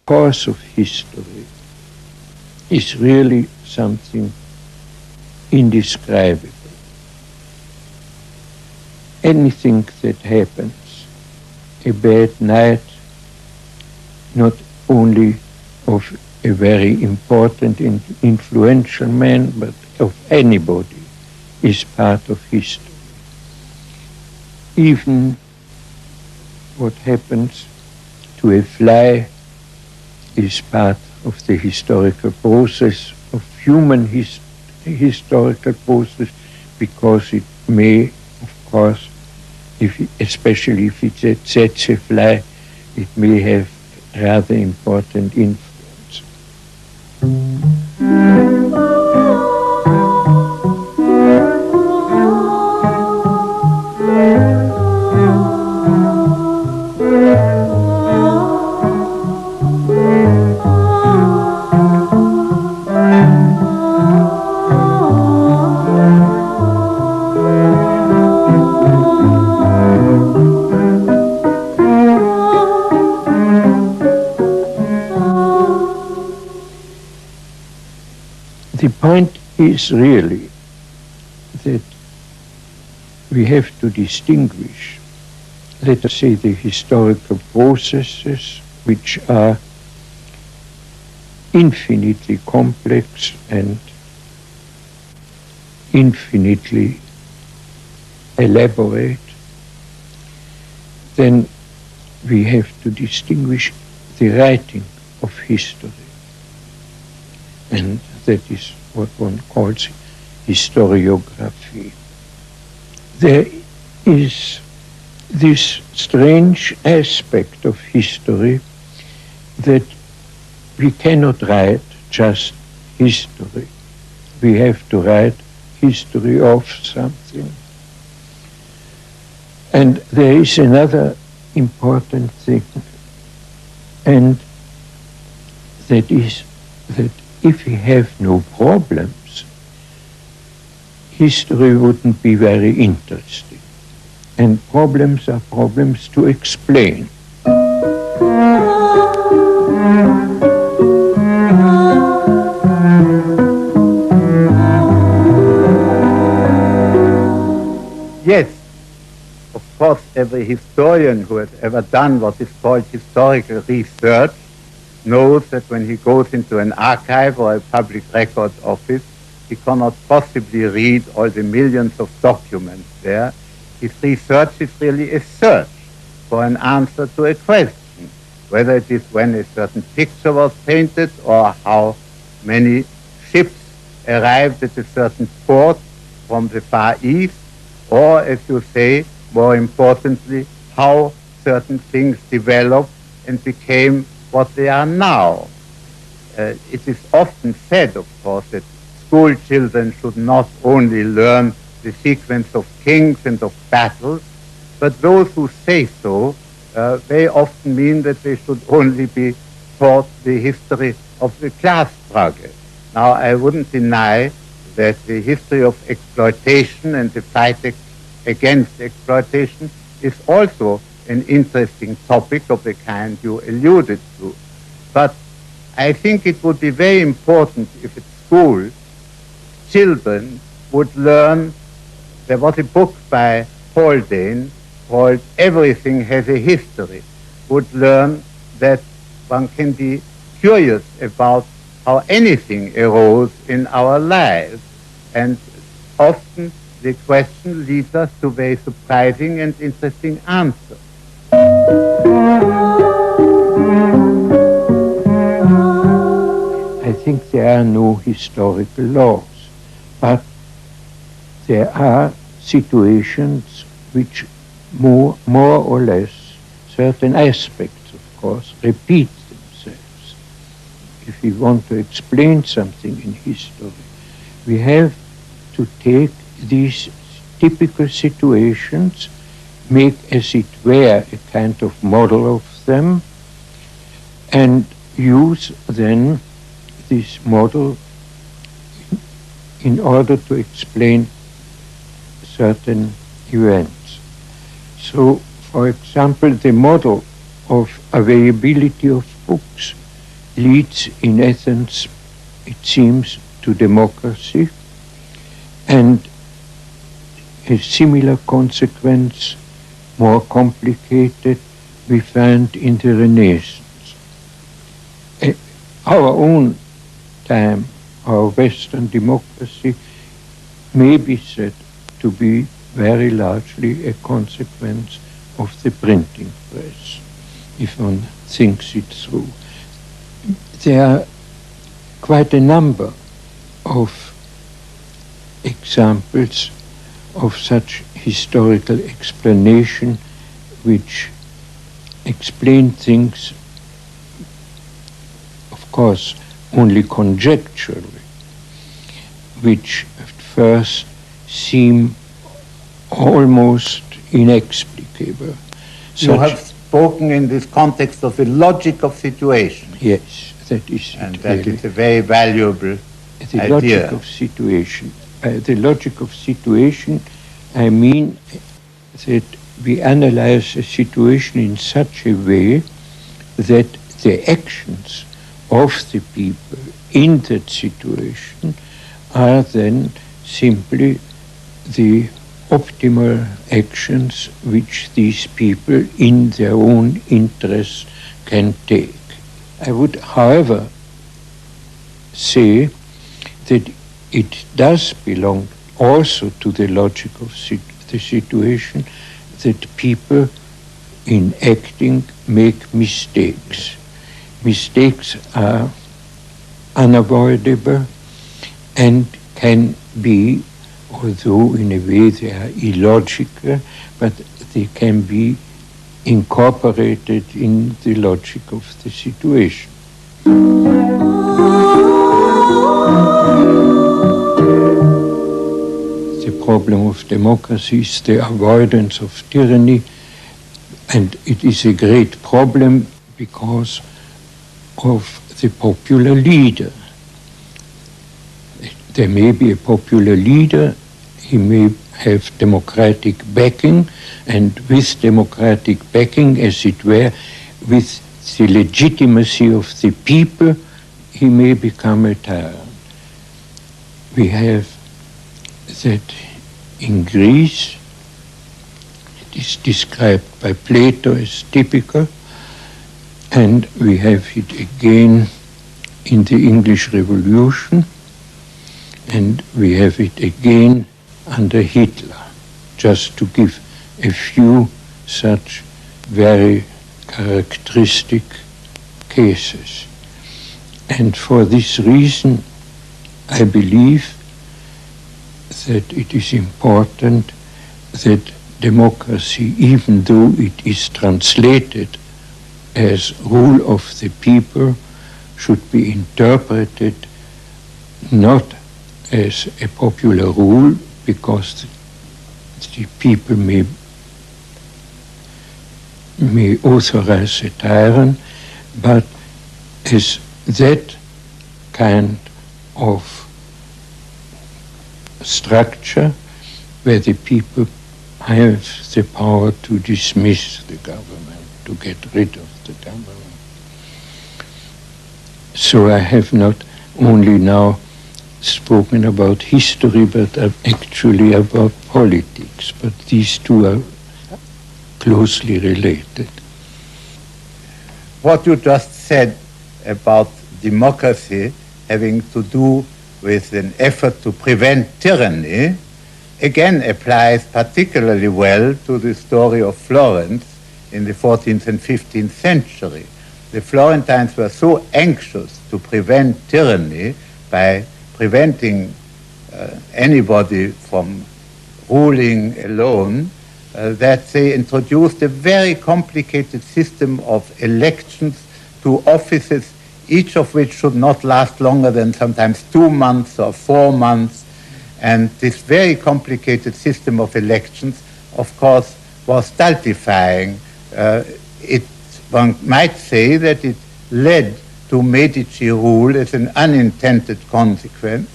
course of history is really something indescribable. Anything that happens, a bad night, not only of a very important and influential man, but of anybody, is part of history. Even what happens to a fly is part of the historical process, of human historical process, because it may, of course, especially if it sets a fly, it may have rather important influence. The point is really that we have to distinguish, let us say, the historical processes which are infinitely complex and infinitely elaborate. Then we have to distinguish the writing of history. And that is what one calls historiography. There is this strange aspect of history that we cannot write just history. We have to write history of something. And there is another important thing, and that is that if we have no problems, history wouldn't be very interesting. And problems are problems to explain. Yes, of course, every historian who has ever done what is called historical research knows that when he goes into an archive or a public records office, he cannot possibly read all the millions of documents there. His research is really a search for an answer to a question, whether it is when a certain picture was painted or how many ships arrived at a certain port from the Far East, or, as you say, more importantly, how certain things developed and became what they are now. It is often said, of course, that school children should not only learn the sequence of kings and of battles, but those who say so, they often mean that they should only be taught the history of the class struggle. Now, I wouldn't deny that the history of exploitation and the fight against exploitation is also an interesting topic of the kind you alluded to. But I think it would be very important if at school children would learn. There was a book by Haldane called Everything Has a History, would learn that one can be curious about how anything arose in our lives. And often the question leads us to very surprising and interesting answers. I think there are no historical laws, but there are situations which more or less, certain aspects, of course, repeat themselves. If we want to explain something in history, we have to take these typical situations, make as it were a kind of model of them, and use then this model in order to explain certain events. So, for example, the model of availability of books leads in Athens, it seems, to democracy, and a similar consequence, more complicated, we find in the Renaissance. Our own time, our Western democracy, may be said to be very largely a consequence of the printing press, if one thinks it through. There are quite a number of examples of such historical explanation which explain things, of course, only conjecturally, which at first seem almost inexplicable. You have spoken in this context of the logic of situation. Yes, that is it. And that is a very valuable the idea. Logic of situation. The logic of situation, I mean that we analyze a situation in such a way that the actions of the people in that situation are then simply the optimal actions which these people in their own interests can take. I would, however, say that it does belong also to the logic of the situation that people in acting make mistakes. Mistakes are unavoidable and can be, although in a way they are illogical, but they can be incorporated in the logic of the situation. The problem of democracy is the avoidance of tyranny, and it is a great problem because of the popular leader. There may be a popular leader, he may have democratic backing, and with democratic backing, as it were, with the legitimacy of the people, he may become a tyrant. We have that in Greece, it is described by Plato as typical, and we have it again in the English Revolution, and we have it again under Hitler, just to give a few such very characteristic cases. And for this reason, I believe that it is important that democracy, even though it is translated as rule of the people, should be interpreted not as a popular rule, because the people may authorize a tyrant, but as that kind of structure where the people have the power to dismiss the government, to get rid of the government. So I have not only now spoken about history, but actually about politics, but these two are closely related. What you just said about democracy having to do with an effort to prevent tyranny, again applies particularly well to the story of Florence in the 14th and 15th century. The Florentines were so anxious to prevent tyranny by preventing anybody from ruling alone, that they introduced a very complicated system of elections to offices, each of which should not last longer than sometimes 2 months or 4 months. And this very complicated system of elections, of course, was stultifying. One might say that it led to Medici rule as an unintended consequence,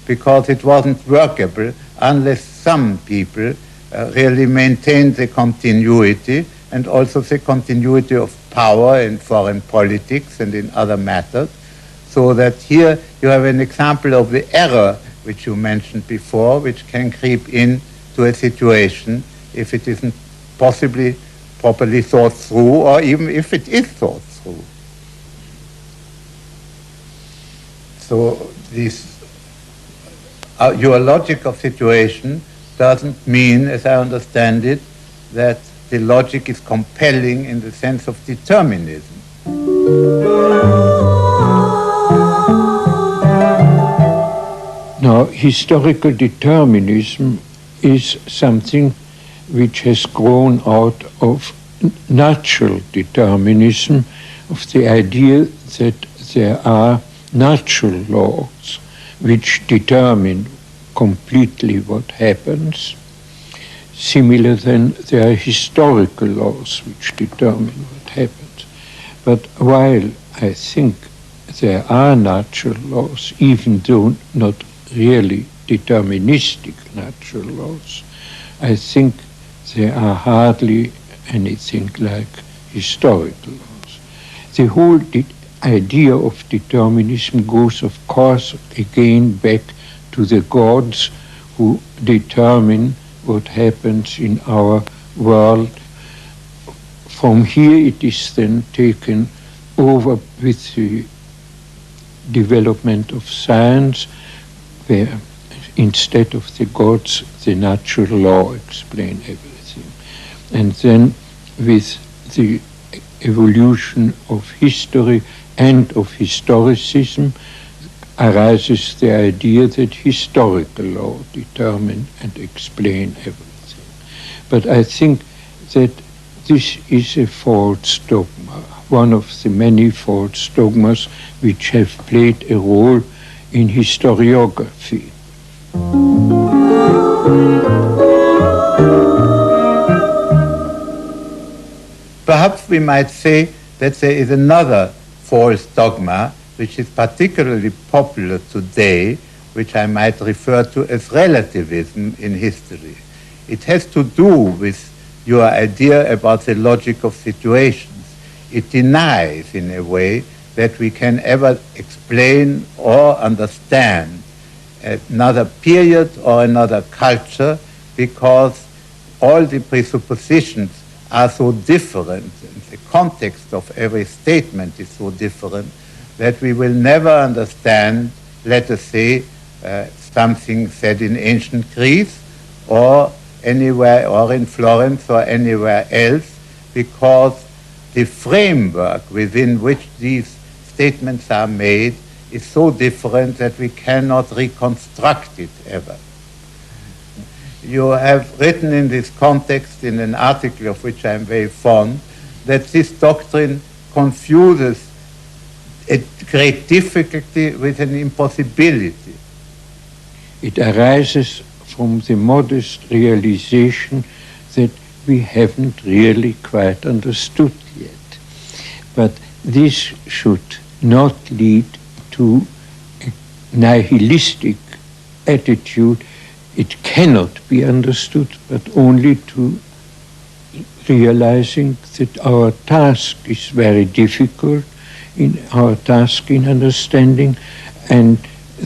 because it wasn't workable unless some people really maintained the continuity, and also the continuity of power in foreign politics and in other matters. So that here you have an example of the error which you mentioned before, which can creep into a situation if it isn't possibly properly thought through, or even if it is thought through. So this your logic of situation doesn't mean, as I understand it, that the logic is compelling in the sense of determinism. Now, historical determinism is something which has grown out of natural determinism, of the idea that there are natural laws which determine completely what happens. Similar then, there are historical laws which determine what happens. But while I think there are natural laws, even though not really deterministic natural laws, I think there are hardly anything like historical laws. The whole idea of determinism goes, of course, again back to the gods who determine what happens in our world. From here it is then taken over with the development of science, where instead of the gods, the natural law explain everything. And then with the evolution of history and of historicism arises the idea that historical law determine and explain everything. But I think that this is a false dogma, one of the many false dogmas which have played a role in historiography. Perhaps we might say that there is another false dogma which is particularly popular today, which I might refer to as relativism in history. It has to do with your idea about the logic of situations. It denies, in a way, that we can ever explain or understand another period or another culture, because all the presuppositions are so different, and the context of every statement is so different, that we will never understand, let us say, something said in ancient Greece or anywhere, or in Florence or anywhere else, because the framework within which these statements are made is so different that we cannot reconstruct it ever. You have written in this context, in an article of which I am very fond, that this doctrine confuses a great difficulty with an impossibility. It arises from the modest realization that we haven't really quite understood yet. But this should not lead to a nihilistic attitude. It cannot be understood, but only to realizing that our task is very difficult, in our task in understanding, and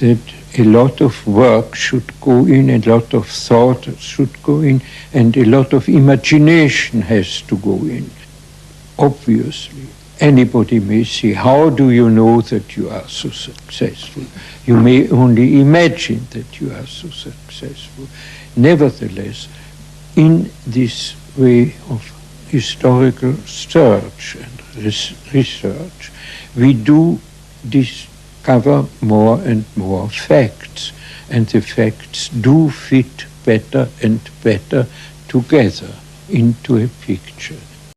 that a lot of work should go in, a lot of thought should go in, and a lot of imagination has to go in. Obviously, anybody may say, how do you know that you are so successful? You may only imagine that you are so successful. Nevertheless, in this way of historical search and research, we do discover more and more facts, and the facts do fit better and better together into a picture.